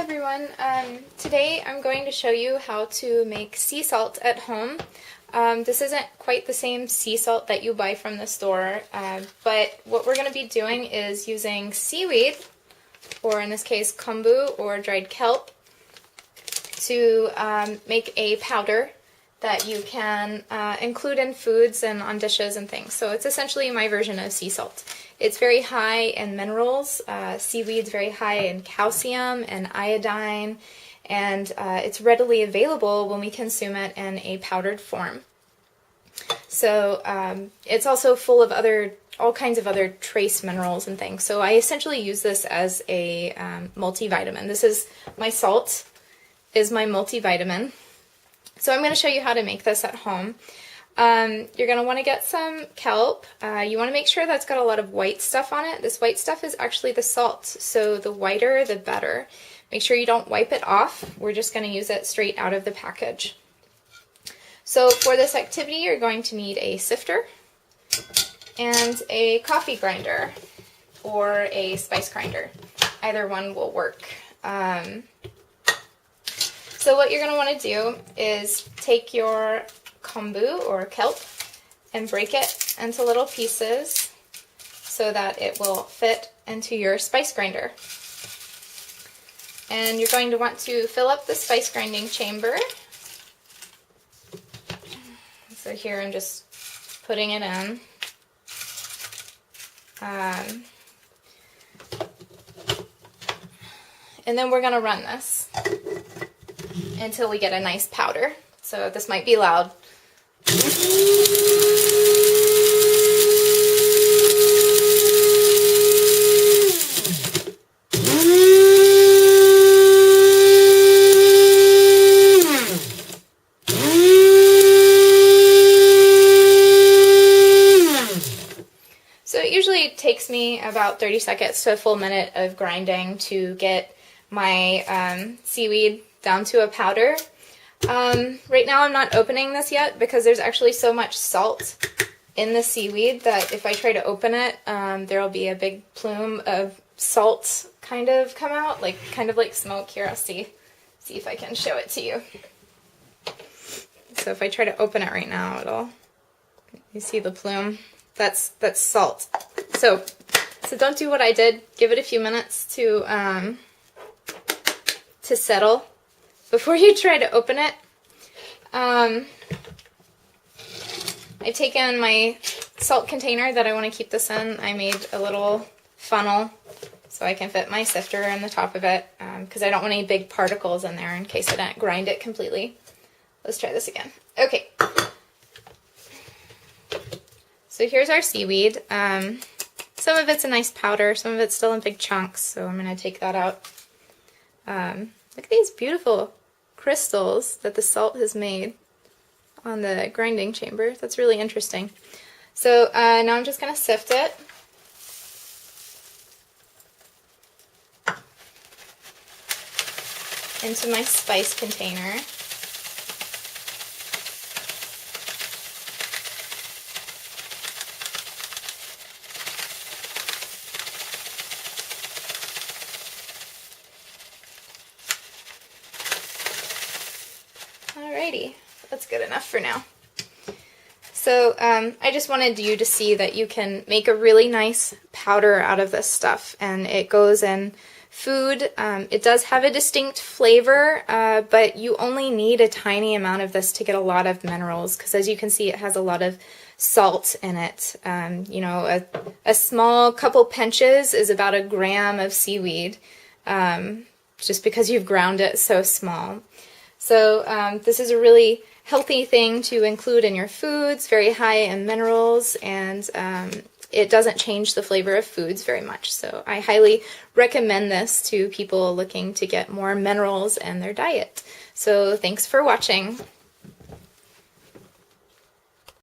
everyone. Today I'm going to show you how to make sea salt at home. This isn't quite the same sea salt that you buy from the store, but what we're going to be doing is using seaweed, or in this case kombu or dried kelp, to make a powder that you can include in foods and on dishes and things. So it's essentially my version of sea salt. It's very high in minerals. Seaweed's very high in calcium and iodine, and it's readily available when we consume it in a powdered form. So it's also full of all kinds of other trace minerals and things. So I essentially use this as a multivitamin. This is my salt, is my multivitamin. So I'm going to show you how to make this at home. You're going to want to get some kelp. You want to make sure that's got a lot of white stuff on it. This white stuff is actually the salt, so the whiter the better. Make sure you don't wipe it off. We're just going to use it straight out of the package. So for this activity, you're going to need a sifter and a coffee grinder or a spice grinder. Either one will work. So what you're going to want to do is take your kombu or kelp and break it into little pieces so that it will fit into your spice grinder. And you're going to want to fill up the spice grinding chamber. So here I'm just putting it in. And then we're going to run this until we get a nice powder. So this might be loud. So it usually takes me about 30 seconds to a full minute of grinding to get my seaweed down to a powder. Right now I'm not opening this yet because there's actually so much salt in the seaweed that if I try to open it, there'll be a big plume of salt kind of come out, kind of like smoke. Here, I'll see if I can show it to you. So if I try to open it right now, you see the plume? That's salt. So don't do what I did. Give it a few minutes to settle before you try to open it. I've taken my salt container that I want to keep this in. I made a little funnel so I can fit my sifter in the top of it because I don't want any big particles in there in case I don't grind it completely. Let's try this again. Okay. So here's our seaweed. Some of it's a nice powder, some of it's still in big chunks, so I'm going to take that out. Look at these beautiful crystals that the salt has made on the grinding chamber. That's really interesting. So now I'm just going to sift it. Into my spice container. Alrighty, that's good enough for now. So I just wanted you to see that you can make a really nice powder out of this stuff, and it goes in food. It does have a distinct flavor, but you only need a tiny amount of this to get a lot of minerals, because as you can see, it has a lot of salt in it. You know, a small couple pinches is about a gram of seaweed, just because you've ground it so small. So this is a really healthy thing to include in your foods, very high in minerals, and it doesn't change the flavor of foods very much. So I highly recommend this to people looking to get more minerals in their diet. So thanks for watching.